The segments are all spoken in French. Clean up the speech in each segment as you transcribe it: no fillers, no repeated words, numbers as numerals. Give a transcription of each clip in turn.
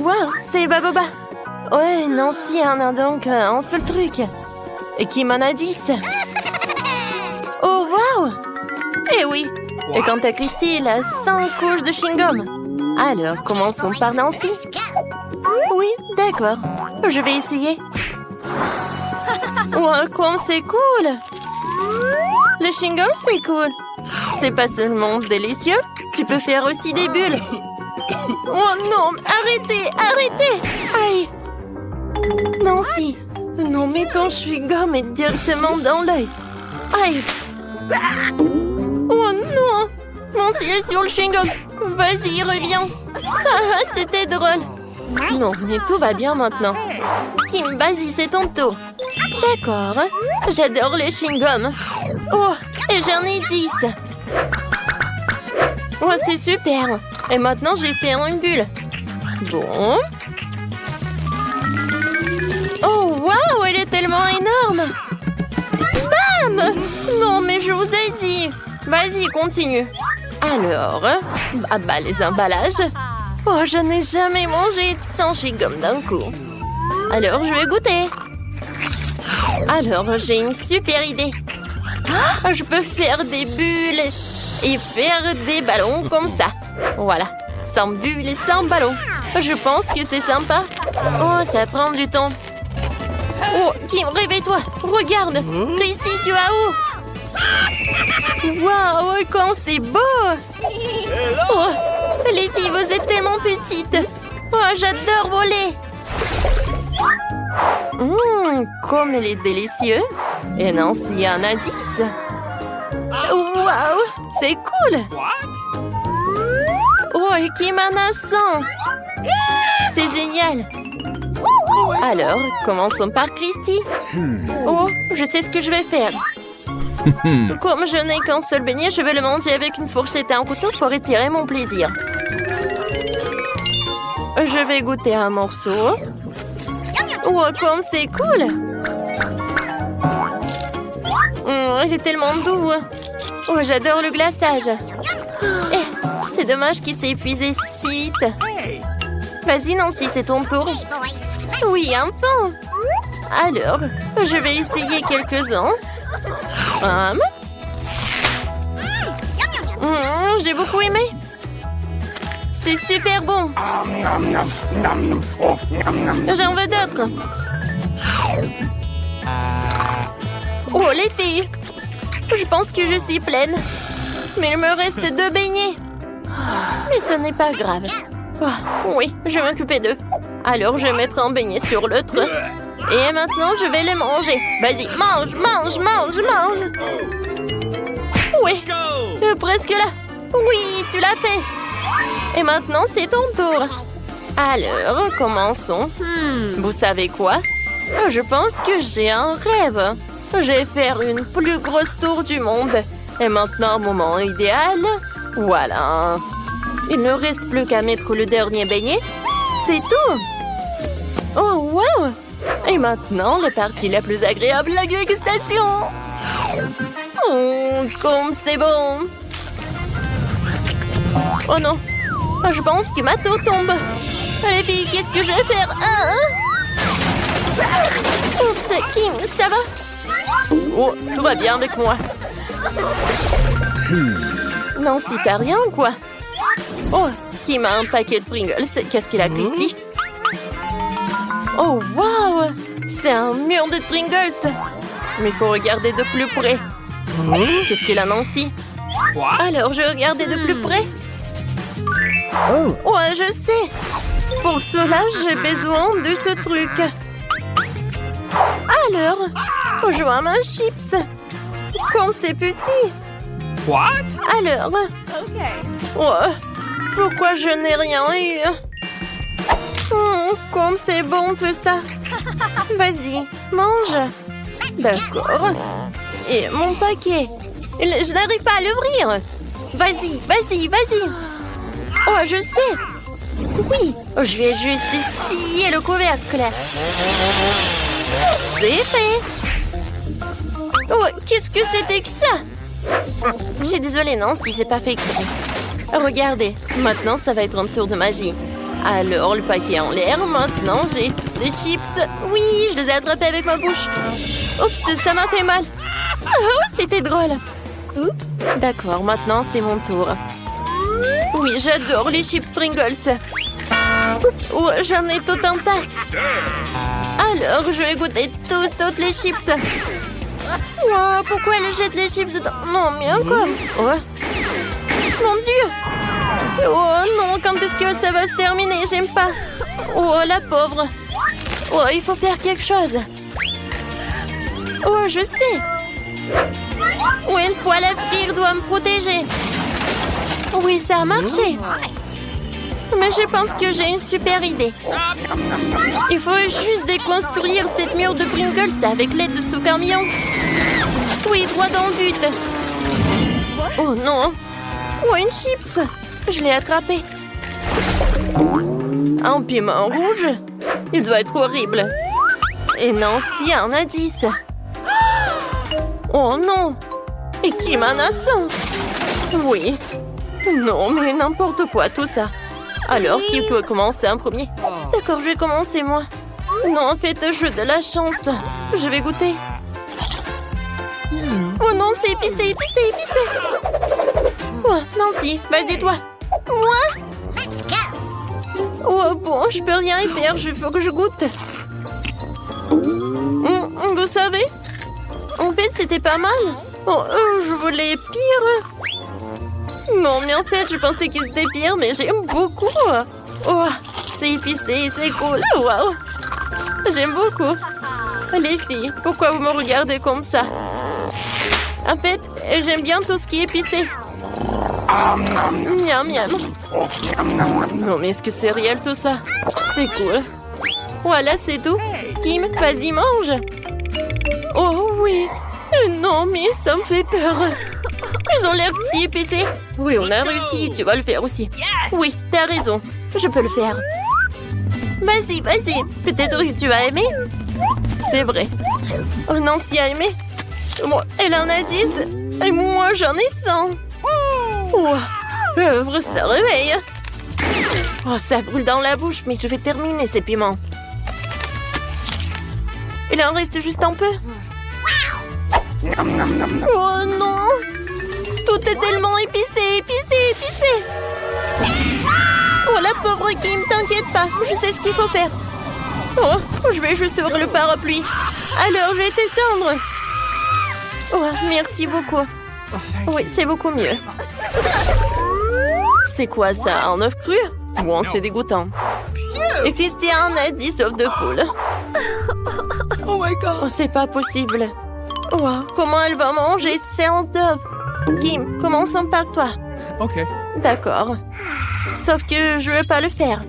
wow, c'est Baboba. Ouais, Nancy en a donc un seul truc. Et qui m'en a 10. Oh, wow. Eh oui. Et quant à Christy, elle a 100 couches de chewing-gum. Alors, commençons par Nancy. Oui, d'accord. Je vais essayer. Wow, comme c'est cool. Le chewing-gum, c'est cool. C'est pas seulement délicieux, tu peux faire aussi des bulles. Oh non, arrêtez, arrêtez. Aïe. Nancy, non, mais ton chewing-gum est directement dans l'œil. Aïe. Oh non. Nancy est sur le chewing-gum. Vas-y, reviens. Ah, c'était drôle. Non, mais tout va bien maintenant. Kim, vas-y, c'est ton tour. D'accord. J'adore les chewing-gums. Oh, et j'en ai 10. Oh, c'est super. Et maintenant, j'ai fait une bulle. Bon. Oh, waouh, elle est tellement énorme. Bam! Non, mais je vous ai dit. Vas-y, continue. Alors, les emballages. Oh, je n'ai jamais mangé sans chewing-gum d'un coup. Alors, je vais goûter. Alors, j'ai une super idée. Ah, je peux faire des bulles et faire des ballons comme ça. Voilà, sans bulles et sans ballons. Je pense que c'est sympa. Oh, ça prend du temps. Oh, Kim, réveille-toi. Regarde. Christy, tu vas où? Waouh, comme c'est beau. Oh, les filles, vous êtes tellement petites. Oh, j'adore voler. Comme elle est délicieuse. Et Nancy en a 10. Waouh, c'est cool. Oh, et Kim en a 100. C'est génial. Alors, commençons par Christy. Oh, je sais ce que je vais faire. Comme je n'ai qu'un seul beignet, je vais le manger avec une fourchette et un couteau pour étirer mon plaisir. Je vais goûter un morceau. Oh, comme c'est cool! Il est tellement doux. Oh, j'adore le glaçage. Eh, c'est dommage qu'il s'est épuisé si vite. Vas-y, Nancy, c'est ton tour. Oui, enfin. Alors, je vais essayer quelques-uns. J'ai beaucoup aimé. C'est super bon. J'en veux d'autres. Oh, les filles. Je pense que je suis pleine. Mais il me reste 2 beignets. Mais ce n'est pas grave. Oh, oui, je vais m'occuper d'eux. Alors, je vais mettre un beignet sur l'autre. Et maintenant, je vais les manger. Vas-y, mange, mange, mange, mange. Oui, presque là. Oui, tu l'as fait. Et maintenant, c'est ton tour. Alors, commençons. Vous savez quoi? Je pense que j'ai un rêve. Je vais faire une plus grosse tour du monde. Et maintenant, moment idéal. Voilà. Il ne reste plus qu'à mettre le dernier beignet. C'est tout. Oh, wow! Et maintenant, la partie la plus agréable, la dégustation. Oh, comme c'est bon. Oh non. Je pense que ma tour tombe. Les filles, qu'est-ce que je vais faire? Oups, Kim, ça va? Oh, tout va bien avec moi. Non, si t'as rien ou quoi? Oh, Kim a un paquet de Pringles. Qu'est-ce qu'il a, Christy? Oh, wow! C'est un mur de Pringles. Mais il faut regarder de plus près. Qu'est-ce qu'il a, Nancy? Alors, je vais regarder de plus près. Oh, je sais. Pour cela, j'ai besoin de ce truc. Alors, je vois un chips. Quand c'est petit. Alors. Oh, pourquoi je n'ai rien eu? Comme c'est bon tout ça. Vas-y, mange. D'accord. Et mon paquet. Je n'arrive pas à l'ouvrir. Vas-y, vas-y, vas-y. Oh, je sais. Oui, je vais juste scier le couvercle. C'est fait. Oh, qu'est-ce que c'était que ça? Je suis désolée, non, si j'ai pas fait exprès. Regardez, maintenant ça va être un tour de magie. Alors, le paquet en l'air. Maintenant, j'ai toutes les chips. Oui, je les ai attrapées avec ma bouche. Oups, ça m'a fait mal. Oh, c'était drôle. Oups. D'accord, maintenant, c'est mon tour. Oui, j'adore les chips Pringles. Oups, oh, j'en ai tout un tas. Alors, je vais goûter toutes les chips. Wow, pourquoi elle jette les chips dedans? Non, mais encore. Oh. Mon Dieu. Oh non, quand est-ce que ça va se terminer? J'aime pas. Oh, la pauvre. Oh, il faut faire quelque chose. Oh, je sais. Oh, une poêle à frire doit me protéger. Oui, ça a marché. Mais je pense que j'ai une super idée. Il faut juste déconstruire cette mur de Pringles avec l'aide de ce camion. Oui, droit dans le but. Oh non. Oh, une chips. Je l'ai attrapé. Un piment rouge. Il doit être horrible. Et Nancy a un indice. Oh non. Et qui menaçant. Oui. Non, mais n'importe quoi, tout ça. Alors, qui peut commencer en premier? D'accord, je vais commencer, moi. Non, en fait, je veux de la chance. Je vais goûter. Oh non, c'est épicé. Oh, Nancy, vas-y, toi. Moi? Oh bon, je peux rien y faire, il faut que je goûte. Vous savez? En fait, c'était pas mal. Oh, je voulais pire. Non, mais en fait, je pensais qu'il était pire, mais j'aime beaucoup. Oh, c'est épicé, c'est cool. Wow. J'aime beaucoup. Les filles, pourquoi vous me regardez comme ça? En fait, j'aime bien tout ce qui est épicé. Miam, miam. Non, mais est-ce que c'est réel tout ça? C'est cool. Voilà, c'est tout. Kim, vas-y, mange. Oh oui. Non, mais ça me fait peur. Ils ont l'air si épicés. Oui, on a réussi. Tu vas le faire aussi. Oui, t'as raison. Je peux le faire. Vas-y. Peut-être que tu vas aimer. C'est vrai. Oh, Nancy a aimé. Moi, elle en a 10. Et moi, j'en ai 100. Oh, l'œuvre se réveille. Oh, ça brûle dans la bouche, mais je vais terminer ces piments. Il en reste juste un peu. Oh non! Tout est tellement épicé. Oh, la pauvre Kim, t'inquiète pas, je sais ce qu'il faut faire. Oh, je vais juste ouvrir le parapluie. Alors, je vais t'éteindre. Oh, merci beaucoup. Oui, c'est beaucoup mieux. C'est quoi ça, un œuf cru? Bon, c'est dégoûtant. Et fisté un indice d'œuf de poule. Oh my god. Oh, c'est pas possible. Oh, comment elle va manger cet œuf? Kim, commençons par toi. Ok. D'accord. Sauf que je veux pas le faire.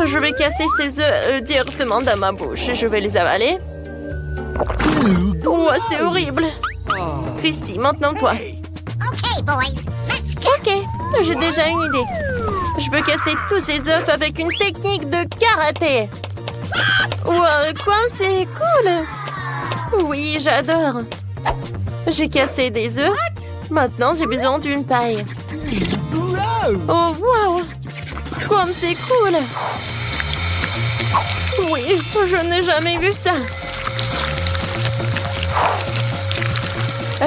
Je vais casser ces œufs directement dans ma bouche. Je vais les avaler. Oh, c'est horrible. Christy, maintenant toi. Okay, boys, let's go. Ok, j'ai déjà une idée. Je peux casser tous ces œufs avec une technique de karaté. Wow, quoi, c'est cool. Oui, j'adore. J'ai cassé des œufs. Maintenant, j'ai besoin d'une paille. Oh, wow. Comme c'est cool. Oui, je n'ai jamais vu ça.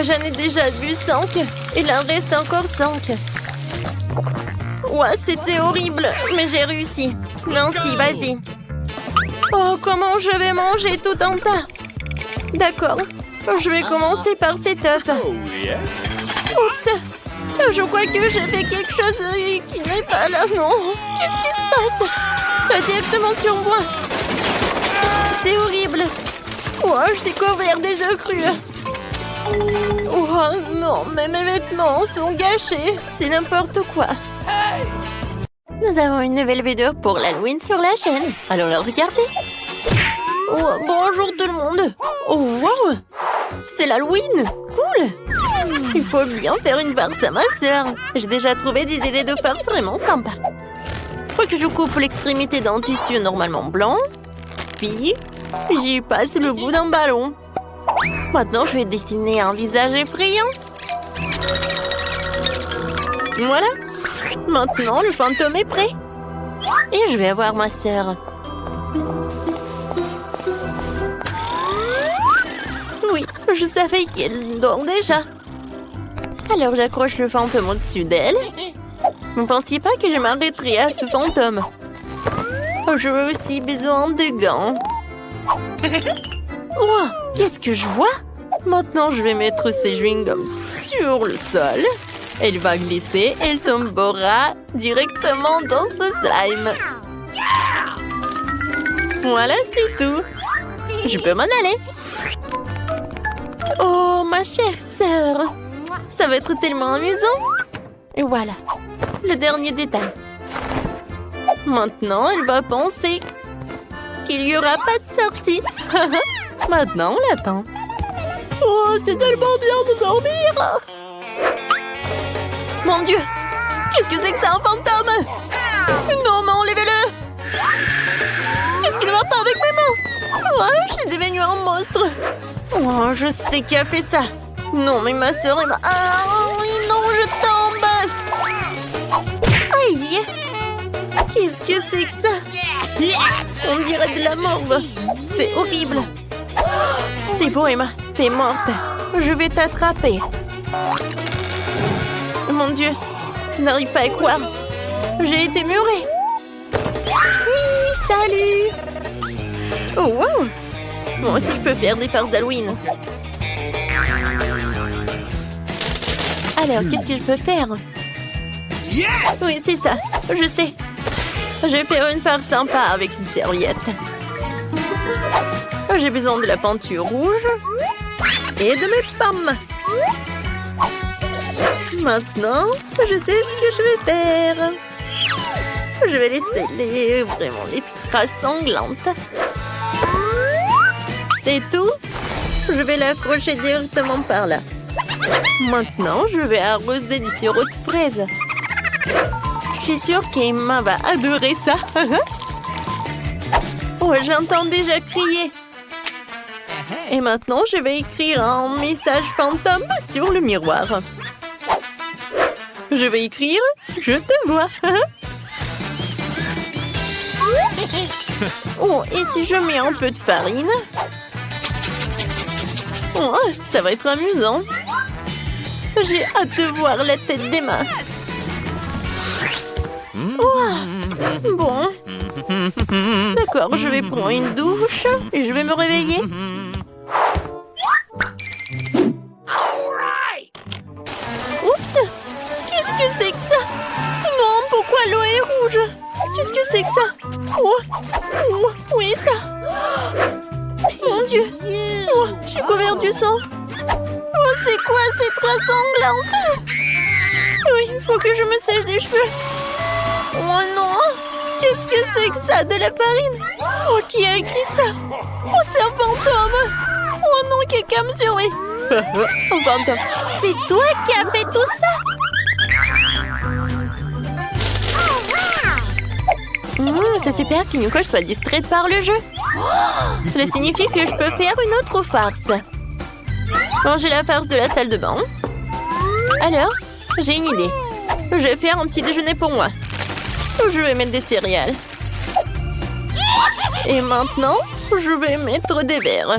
J'en ai déjà vu 5. Il en reste encore 5. Ouais, c'était horrible, mais j'ai réussi. Nancy, vas-y. Oh, comment je vais manger tout un tas? D'accord. Je vais commencer par cet œuf. Oups. Je crois que j'ai fait quelque chose qui n'est pas là, non. Qu'est-ce qui se passe? Ça directement sur moi. C'est horrible. Oh, je suis couvert des œufs crus. Oh non, mais mes vêtements sont gâchés. C'est n'importe quoi. Nous avons une nouvelle vidéo pour l'Halloween sur la chaîne. Allons la regarder. Oh, bonjour tout le monde. Oh, wow. C'est l'Halloween. Cool. Il faut bien faire une farce à ma sœur. J'ai déjà trouvé des idées de farce vraiment sympas. Je crois que je coupe l'extrémité d'un tissu normalement blanc. Puis, j'y passe le bout d'un ballon. Maintenant, je vais dessiner un visage effrayant. Voilà. Maintenant, le fantôme est prêt. Et je vais avoir ma sœur. Oui, je savais qu'elle dort déjà. Alors j'accroche le fantôme au-dessus d'elle. Ne pensiez pas que je m'arrêterais à ce fantôme. J'aurais aussi besoin de gants. Oh, qu'est-ce que je vois? Maintenant, je vais mettre ces chewing-gums sur le sol. Elle va glisser, elle tombera directement dans ce slime. Voilà, c'est tout. Je peux m'en aller. Oh, ma chère sœur. Ça va être tellement amusant. Et voilà, le dernier détail. Maintenant, elle va penser qu'il n'y aura pas de sortie. Maintenant, on l'attend. Oh, c'est tellement bien de dormir. Mon Dieu, qu'est-ce que c'est que ça, un fantôme? Non, mais enlevez-le. Qu'est-ce qui ne va pas avec mes mains? Oh, je suis devenue un monstre. Oh, je sais qui a fait ça. Non, mais ma soeur est ma... Ah, oui, non, je tombe. Aïe. Qu'est-ce que c'est que ça? On dirait de la morve. C'est horrible. C'est bon, Emma. T'es morte. Je vais t'attraper. Mon Dieu. Je n'arrive pas à y croire. J'ai été murée. Oui, salut. Oh, wow. Moi aussi, je peux faire des farces d'Halloween. Alors, qu'est-ce que je peux faire? Yes! Oui, c'est ça. Je sais. Je vais faire une farce sympa avec une serviette. J'ai besoin de la peinture rouge et de mes pommes. Maintenant, je sais ce que je vais faire. Je vais laisser vraiment les traces sanglantes. C'est tout. Je vais l'accrocher directement par là. Maintenant, je vais arroser du sirop de fraise. Je suis sûre qu'Emma va adorer ça. Oh, j'entends déjà crier. Et maintenant, je vais écrire un message fantôme sur le miroir. Je vais écrire « Je te vois ». Oh, et si je mets un peu de farine? Oh, ça va être amusant. J'ai hâte de voir la tête d'Emma. Oh, bon. D'accord, je vais prendre une douche et je vais me réveiller. Oups! Qu'est-ce que c'est que ça? Non, pourquoi l'eau est rouge? Qu'est-ce que c'est que ça? Oh, oh, oui, ça. Mon Dieu. Oh, je suis couverte du sang. Oh, c'est quoi ces traces sanglantes? Oui, il faut que je me sèche les cheveux. Oh non! Qu'est-ce que c'est que ça? De la farine? Oh, qui a écrit ça? Oh, c'est un fantôme! Oh non, quelqu'un me surveille! Un fantôme! C'est toi qui as fait tout ça? C'est super que Nicole soit distraite par le jeu. Cela signifie que je peux faire une autre farce. Ranger la farce de la salle de bain. Alors, j'ai une idée. Je vais faire un petit déjeuner pour moi. Je vais mettre des céréales. Et maintenant, je vais mettre des verres.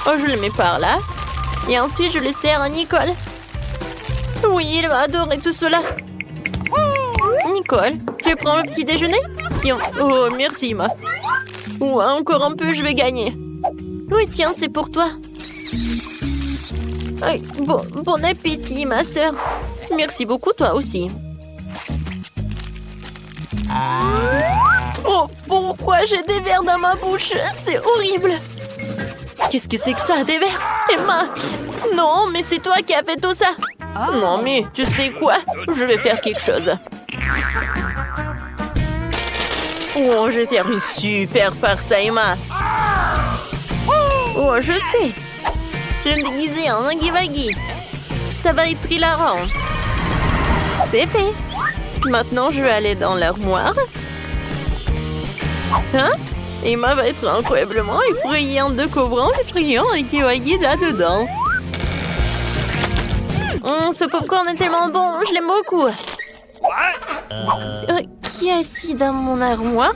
Oh, je les mets par là. Et ensuite, je les sers à Nicole. Oui, il va adorer tout cela. Nicole, tu prends le petit déjeuner? Tiens. Oh, merci, Ma. Ouais, encore un peu, je vais gagner. Oui, tiens, c'est pour toi. Bon appétit, ma sœur. Merci beaucoup, toi aussi. Oh, pourquoi j'ai des verres dans ma bouche? C'est horrible. Qu'est-ce que c'est que ça, des verres? Emma! Non, mais c'est toi qui as fait tout ça. Non, mais tu sais quoi? Je vais faire quelque chose. Oh, je vais faire une super farce à Emma. Oh, je sais. Je vais me déguiser en Huggy-Wuggy. Ça va être hilarant. C'est fait. Maintenant, je vais aller dans l'armoire. Hein? Emma va être incroyablement effrayée en découvrant les friands Huggy-Wuggy là-dedans. Ce popcorn est tellement bon, je l'aime beaucoup. qui est assis dans mon armoire?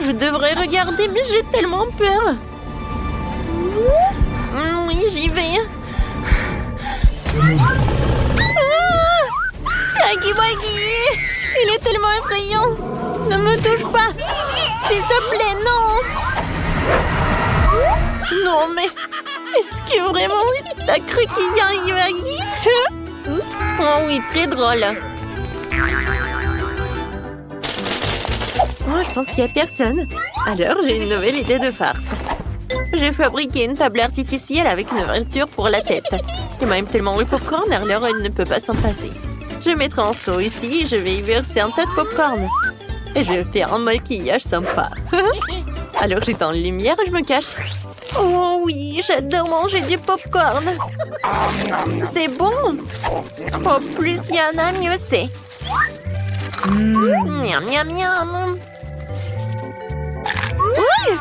Je devrais regarder, mais j'ai tellement peur. Oui, j'y vais. C'est Huggy Wuggy! Il est tellement effrayant! Ne me touche pas! S'il te plaît, non! Non, mais... Est-ce que vraiment t'as cru qu'il y a un Huggy Wuggy? Oh oui, très drôle! Oh, je pense qu'il n'y a personne. Alors, j'ai une nouvelle idée de farce. J'ai fabriqué une table artificielle avec une ouverture pour la tête. Il m'aime tellement le popcorn, alors elle ne peut pas s'en passer. Je mettrai un seau ici et je vais y verser un tas de popcorn. Et je vais faire un maquillage sympa. Alors j'éteins la lumière et je me cache. Oh oui, j'adore manger du popcorn. C'est bon. Au plus il y en a, mieux c'est. Miam, miam, miam. Oui!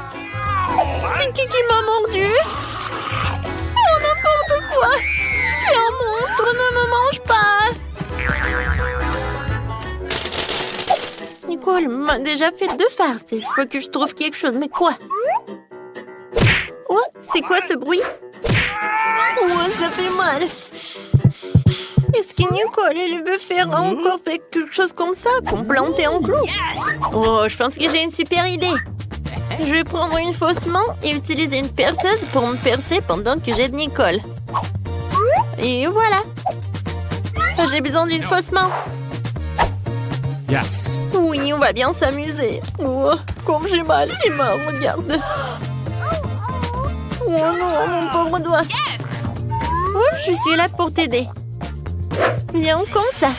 C'est qui m'a mordu? Oh, n'importe quoi! C'est un monstre, ne me mange pas! Nicole m'a déjà fait 2 farces. Il faut que je trouve quelque chose, mais quoi? Oh, c'est quoi ce bruit? Oh, ça fait mal! Est-ce que Nicole, elle veut faire encore quelque chose comme ça, qu'on planter un clou? Oh, je pense que j'ai une super idée! Je vais prendre une fausse main et utiliser une perceuse pour me percer pendant que j'aide Nicole. Et voilà. J'ai besoin d'une fausse main. Yes. Oui, on va bien s'amuser. Oh, comme j'ai mal. Et mains, regarde. Oh non, mon pauvre doigt. Oh, je suis là pour t'aider. Viens, comme ça.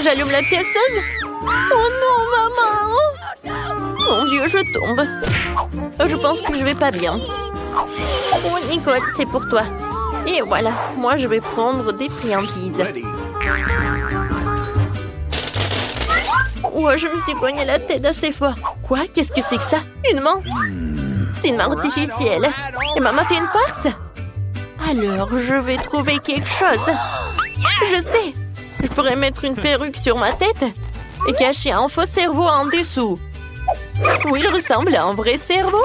J'allume la perceuse. Oh non, maman. Mon Dieu, je tombe. Je pense que je vais pas bien. Oh, Nicole, c'est pour toi. Et voilà, moi je vais prendre des friandises. Oh, je me suis cogné la tête assez fort. Quoi? Qu'est-ce que c'est que ça? Une main? C'est une main artificielle. Et maman fait une farce? Alors, je vais trouver quelque chose. Je sais. Je pourrais mettre une perruque sur ma tête et cacher un faux cerveau en dessous. Oui, il ressemble à un vrai cerveau.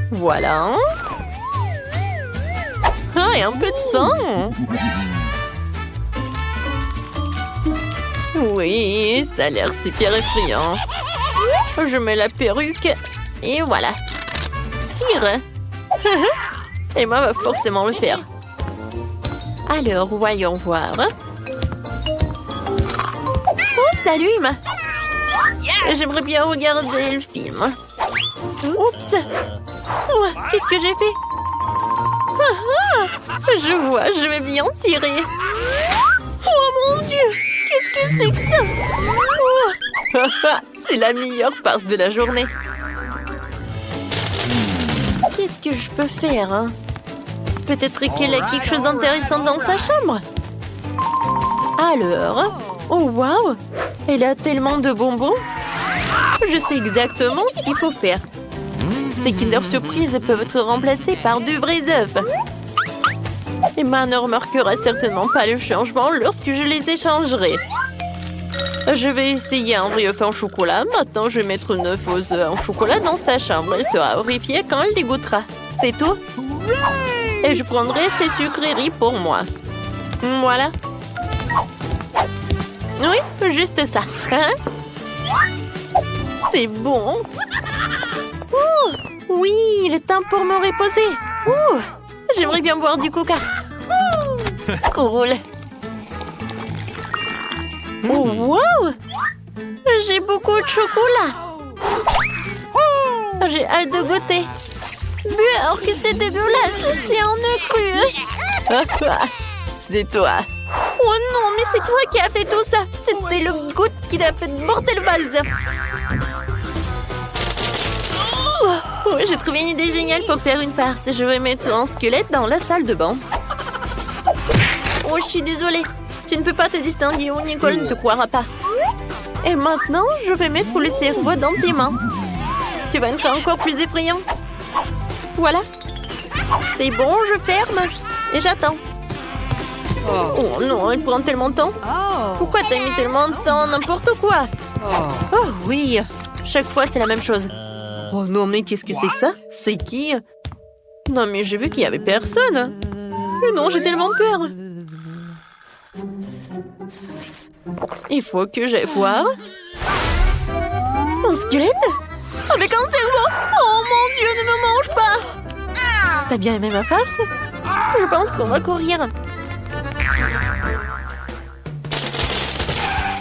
Voilà. Ah, et un peu de sang. Oui, ça a l'air super effrayant. Je mets la perruque et voilà. Tire. Emma va forcément le faire. Alors, voyons voir. Oh, salut Emma. J'aimerais bien regarder le film. Oups. Oh, qu'est-ce que j'ai fait? Je vois, je vais bien tirer. Oh mon Dieu! Qu'est-ce que c'est que ça? Oh. C'est la meilleure farce de la journée. Qu'est-ce que je peux faire, hein? Peut-être qu'elle a quelque chose d'intéressant dans sa chambre. Alors... Oh, waouh! Elle a tellement de bonbons. Je sais exactement ce qu'il faut faire. Ces Kinder Surprise peuvent être remplacés par de vrais œufs. Emma ne remarquera certainement pas le changement lorsque je les échangerai. Je vais essayer un vrai œuf en chocolat. Maintenant, je vais mettre 9 faux œufs en chocolat dans sa chambre. Elle sera horrifiée quand elle les goûtera. C'est tout. Et je prendrai ces sucreries pour moi. Voilà. Oui, juste ça. Hein? C'est bon. Ouh, oui, il est temps pour me reposer. Ouh, j'aimerais bien boire du coca. Cool. Oh, wow! J'ai beaucoup de chocolat. J'ai hâte de goûter. Alors que c'est dégueulasse, c'est un œuf cru. C'est toi. Oh non, mais c'est toi qui as fait tout ça. C'était le goutte qui t'a fait porter le vase. Oh, j'ai trouvé une idée géniale pour faire une farce. Je vais mettre un squelette dans la salle de bain. Oh, je suis désolée. Tu ne peux pas te distinguer ou Nicole ne te croira pas. Et maintenant, je vais mettre le cerveau dans tes mains. Tu vas être encore plus effrayant. Voilà. C'est bon, je ferme. Et j'attends. Oh non, elle prend tellement de temps. Pourquoi t'as mis tellement de temps? N'importe quoi. Oh oui, chaque fois c'est la même chose. Oh non, mais qu'est-ce que c'est que ça? C'est qui? Non, mais j'ai vu qu'il y avait personne. Mais non, j'ai tellement peur. Il faut que j'aille voir. Un squelette? Avec un cerveau? Oh mon Dieu, ne me mange pas! T'as bien aimé ma face? Je pense qu'on va courir.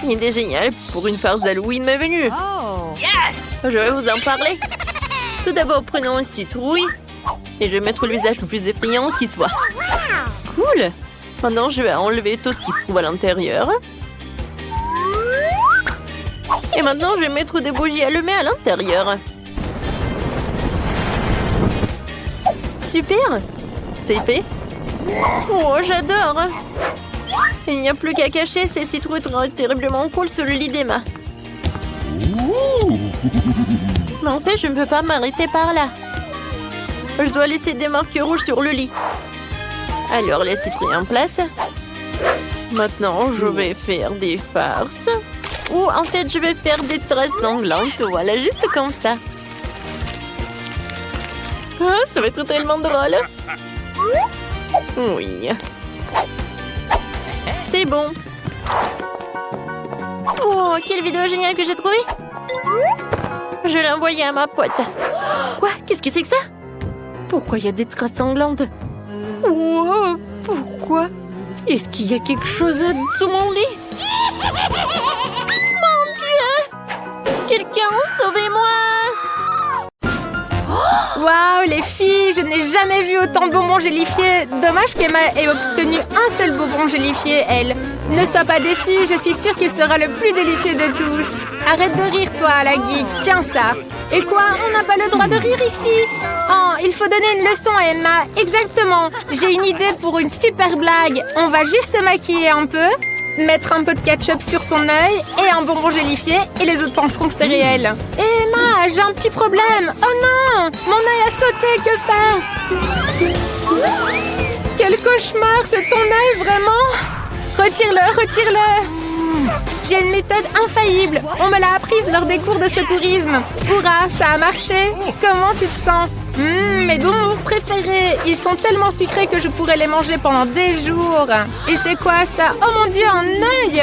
Une idée géniale pour une farce d'Halloween m'est venue. Yes! Je vais vous en parler. Tout d'abord, prenons une citrouille. Et je vais mettre le visage le plus effrayant qui soit. Cool! Maintenant, je vais enlever tout ce qui se trouve à l'intérieur. Et maintenant, je vais mettre des bougies allumées à l'intérieur. Super! C'est fait. Oh, j'adore! Il n'y a plus qu'à cacher ces citrouilles terriblement cool sur le lit d'Emma. Mais en fait, je ne peux pas m'arrêter par là. Je dois laisser des marques rouges sur le lit. Alors, les citrouilles en place. Maintenant, je vais faire des farces. Ou en fait, je vais faire des traces sanglantes. Voilà, juste comme ça. Ah, ça va être tellement drôle. Oui. C'est bon. Oh, quelle vidéo géniale que j'ai trouvée. Je l'ai envoyée à ma pote. Quoi? Qu'est-ce que c'est que ça? Pourquoi il y a des traces sanglantes? Oh, pourquoi? Est-ce qu'il y a quelque chose sous mon lit? Mon Dieu! Quelqu'un, sauvez-moi! Waouh, les filles, je n'ai jamais vu autant de bonbons gélifiés. Dommage qu'Emma ait obtenu un seul bonbon gélifié, elle. Ne sois pas déçue, je suis sûre qu'il sera le plus délicieux de tous. Arrête de rire, toi, la geek. Tiens ça. Et quoi, on n'a pas le droit de rire ici? Oh, il faut donner une leçon à Emma. Exactement. J'ai une idée pour une super blague. On va juste se maquiller un peu, mettre un peu de ketchup sur son œil et un bonbon gélifié et les autres penseront que c'est réel. Et Emma, j'ai un petit problème. Oh non, mon œil a sauté, que faire? Quel cauchemar, c'est ton œil vraiment? Retire-le, retire-le. J'ai une méthode infaillible. On me l'a apprise lors des cours de secourisme. Hurrah, ça a marché. Comment tu te sens? Mes bonbons préférés. Ils sont tellement sucrés que je pourrais les manger pendant des jours. Et c'est quoi ça? Oh mon Dieu, un œil!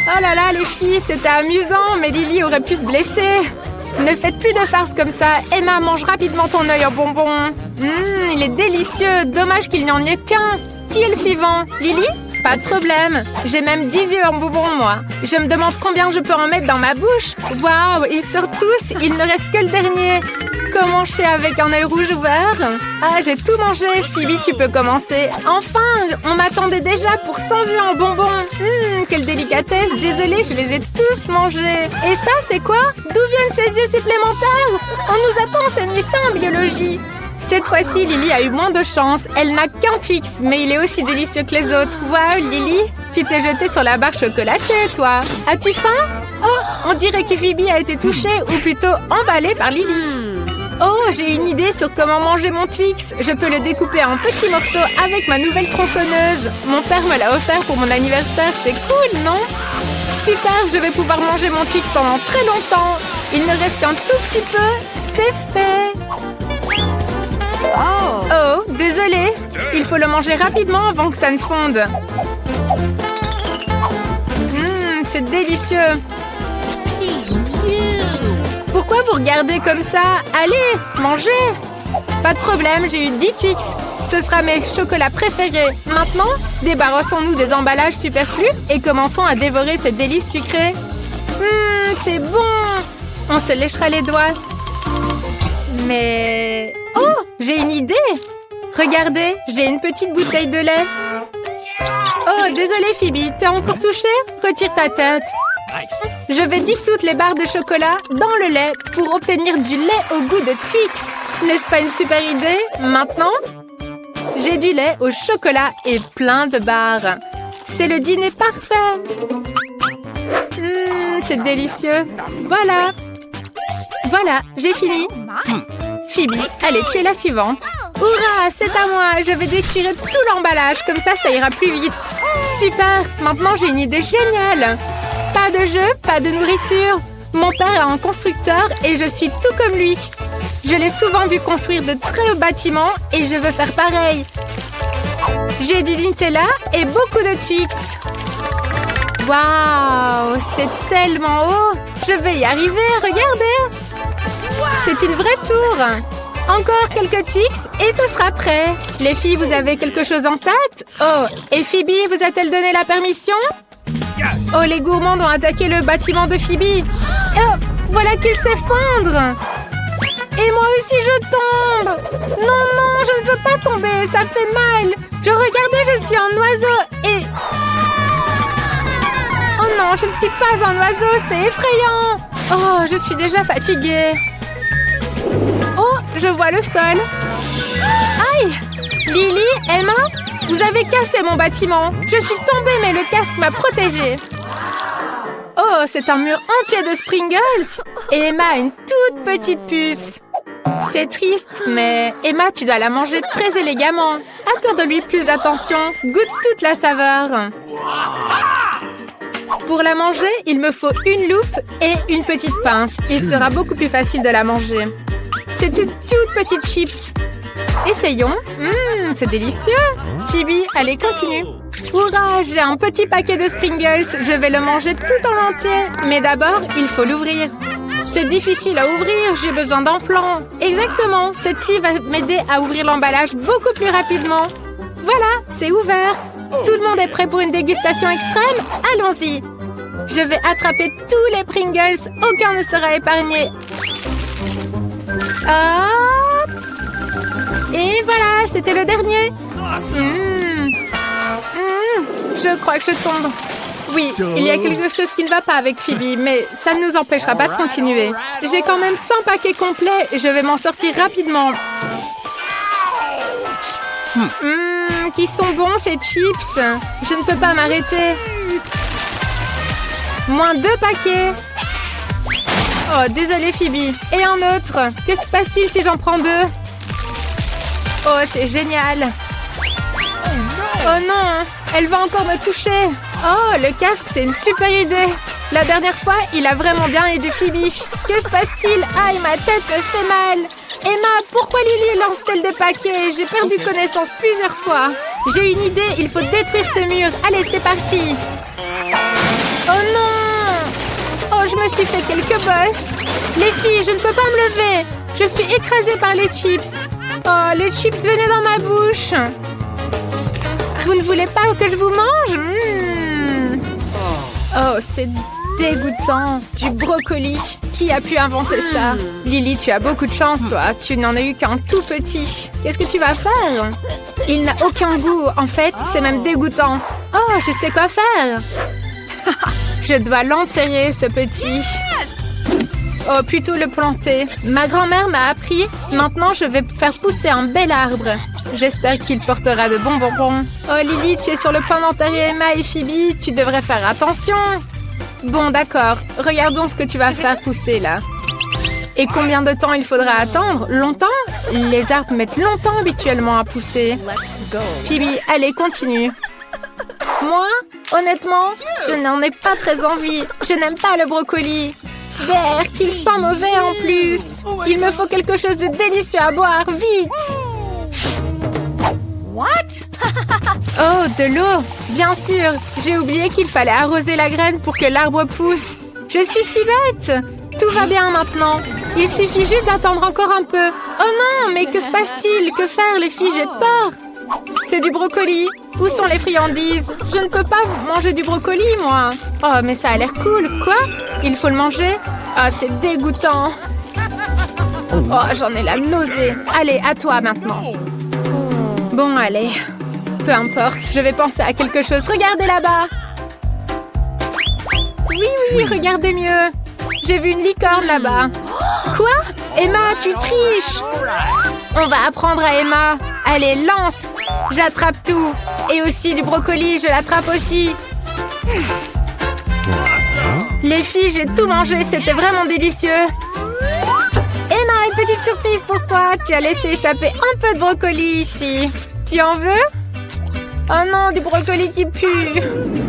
Oh là là, les filles, c'était amusant, mais Lily aurait pu se blesser. Ne faites plus de farces comme ça. Emma, mange rapidement ton œil en bonbon. Il est délicieux. Dommage qu'il n'y en ait qu'un. Qui est le suivant? Lily? Pas de problème. J'ai même 10 yeux en bonbons, moi. Je me demande combien je peux en mettre dans ma bouche. Waouh, ils sortent tous. Il ne reste que le dernier. Comment je sais avec un œil rouge ouvert? Ah, j'ai tout mangé. Phoebe, tu peux commencer. Enfin, on m'attendait déjà pour 100 yeux en bonbons. Quelle délicatesse. Désolée, je les ai tous mangés. Et ça, c'est quoi? D'où viennent ces yeux supplémentaires? On nous a pas enseigné ça en biologie. Cette fois-ci, Lily a eu moins de chance. Elle n'a qu'un Twix, mais il est aussi délicieux que les autres. Waouh, Lily, tu t'es jetée sur la barre chocolatée, toi. As-tu faim? Oh, on dirait que Phoebe a été touchée, ou plutôt emballée par Lily. Oh, j'ai une idée sur comment manger mon Twix. Je peux le découper en petits morceaux avec ma nouvelle tronçonneuse. Mon père me l'a offert pour mon anniversaire. C'est cool, non? Super, je vais pouvoir manger mon Twix pendant très longtemps. Il ne reste qu'un tout petit peu. C'est fait. Oh, désolé. Il faut le manger rapidement avant que ça ne fonde. C'est délicieux. Pourquoi vous regardez comme ça? Allez, mangez. Pas de problème, j'ai eu 10 Twix. Ce sera mes chocolats préférés. Maintenant, débarrassons-nous des emballages superflus et commençons à dévorer ces délices sucrées. C'est bon. On se léchera les doigts. Mais... Oh, j'ai une idée. Regardez, j'ai une petite bouteille de lait. Oh, désolée Phoebe, t'es encore touchée? Retire ta tête. Je vais dissoudre les barres de chocolat dans le lait pour obtenir du lait au goût de Twix. N'est-ce pas une super idée? Maintenant, j'ai du lait au chocolat et plein de barres. C'est le dîner parfait. C'est délicieux. Voilà. Voilà, j'ai fini. Phoebe, allez, tu es la suivante. Hurrah, c'est à moi. Je vais déchirer tout l'emballage, comme ça ira plus vite. Super! Maintenant, j'ai une idée géniale! Pas de jeu, pas de nourriture. Mon père a un constructeur et je suis tout comme lui. Je l'ai souvent vu construire de très hauts bâtiments et je veux faire pareil. J'ai du Nutella et beaucoup de Twix. Waouh! C'est tellement haut! Je vais y arriver, regardez! C'est une vraie tour! Encore quelques Twix et ce sera prêt. Les filles, vous avez quelque chose en tête? Oh, et Phoebe vous a-t-elle donné la permission? Oh, les gourmands ont attaqué le bâtiment de Phoebe. Oh, voilà qu'il s'effondre. Et moi aussi, je tombe. Non, non, je ne veux pas tomber, ça fait mal. Regardez, je suis un oiseau et... Oh non, je ne suis pas un oiseau, c'est effrayant. Oh, je suis déjà fatiguée. Oh, je vois le sol. Aïe! Lily, Emma, vous avez cassé mon bâtiment. Je suis tombée, mais le casque m'a protégée. Oh, c'est un mur entier de Springles. Et Emma a une toute petite puce. C'est triste, mais Emma, tu dois la manger très élégamment. Accorde-lui plus d'attention. Goûte toute la saveur. Pour la manger, il me faut une loupe et une petite pince. Il sera beaucoup plus facile de la manger. C'est une toute petite chips. Essayons. C'est délicieux. Phoebe, allez, continue. Hurrah, j'ai un petit paquet de Springles. Je vais le manger tout en entier. Mais d'abord, il faut l'ouvrir. C'est difficile à ouvrir, j'ai besoin d'un plan. Exactement, cette scie va m'aider à ouvrir l'emballage beaucoup plus rapidement. Voilà, c'est ouvert. Tout le monde est prêt pour une dégustation extrême? Allons-y. Je vais attraper tous les Pringles. Aucun ne sera épargné. Hop! Et voilà, c'était le dernier. Je crois que je tombe. Oui, il y a quelque chose qui ne va pas avec Phoebe, mais ça ne nous empêchera pas de continuer. J'ai quand même 100 paquets complets et je vais m'en sortir rapidement. Qui sont bons ces chips. Je ne peux pas m'arrêter. Moins 2 paquets. Oh, désolée Phoebe. Et un autre. Que se passe-t-il si j'en prends 2? Oh, c'est génial. Oh non, elle va encore me toucher. Oh, le casque, c'est une super idée. La dernière fois, il a vraiment bien aidé Phoebe. Que se passe-t-il? Aïe, ma tête me fait mal. Emma, pourquoi Lily lance-t-elle des paquets? J'ai perdu connaissance plusieurs fois. J'ai une idée, il faut détruire ce mur. Allez, c'est parti. Oh non! Oh, je me suis fait quelques bosses. Les filles, je ne peux pas me lever. Je suis écrasée par les chips. Oh, les chips venaient dans ma bouche. Vous ne voulez pas que je vous mange? Oh, c'est dégoûtant. Du brocoli. Qui a pu inventer ça? Lily, tu as beaucoup de chance, toi. Tu n'en as eu qu'un tout petit. Qu'est-ce que tu vas faire? Il n'a aucun goût. En fait, c'est même dégoûtant. Oh, je sais quoi faire. Je dois l'enterrer, ce petit. Oh, plutôt le planter. Ma grand-mère m'a appris. Maintenant, je vais faire pousser un bel arbre. J'espère qu'il portera de bons bonbons. Oh, Lily, tu es sur le point d'enterrer Emma et Phoebe. Tu devrais faire attention. Bon, d'accord. Regardons ce que tu vas faire pousser, là. Et combien de temps il faudra attendre? Longtemps? Les arbres mettent longtemps habituellement à pousser. Phoebe, allez, continue. Moi, honnêtement, je n'en ai pas très envie. Je n'aime pas le brocoli. Berk, qu'il sent mauvais en plus. Il me faut quelque chose de délicieux à boire, vite. What? Oh, de l'eau. Bien sûr, j'ai oublié qu'il fallait arroser la graine pour que l'arbre pousse. Je suis si bête. Tout va bien maintenant. Il suffit juste d'attendre encore un peu. Oh non, mais que se passe-t-il? Que faire, les filles? J'ai peur. C'est du brocoli. Où sont les friandises? Je ne peux pas manger du brocoli, moi. Oh, mais ça a l'air cool. Quoi? Il faut le manger? Ah, c'est dégoûtant. Oh, j'en ai la nausée. Allez, à toi maintenant. Bon, allez. Peu importe, je vais penser à quelque chose. Regardez là-bas. Oui, regardez mieux. J'ai vu une licorne là-bas. Quoi? Emma, tu triches. On va apprendre à Emma. Allez, lance. J'attrape tout. Et aussi du brocoli, je l'attrape aussi. Les filles, j'ai tout mangé. C'était vraiment délicieux. Emma, une petite surprise pour toi. Tu as laissé échapper un peu de brocoli ici. Tu en veux? Oh non, du brocoli qui pue.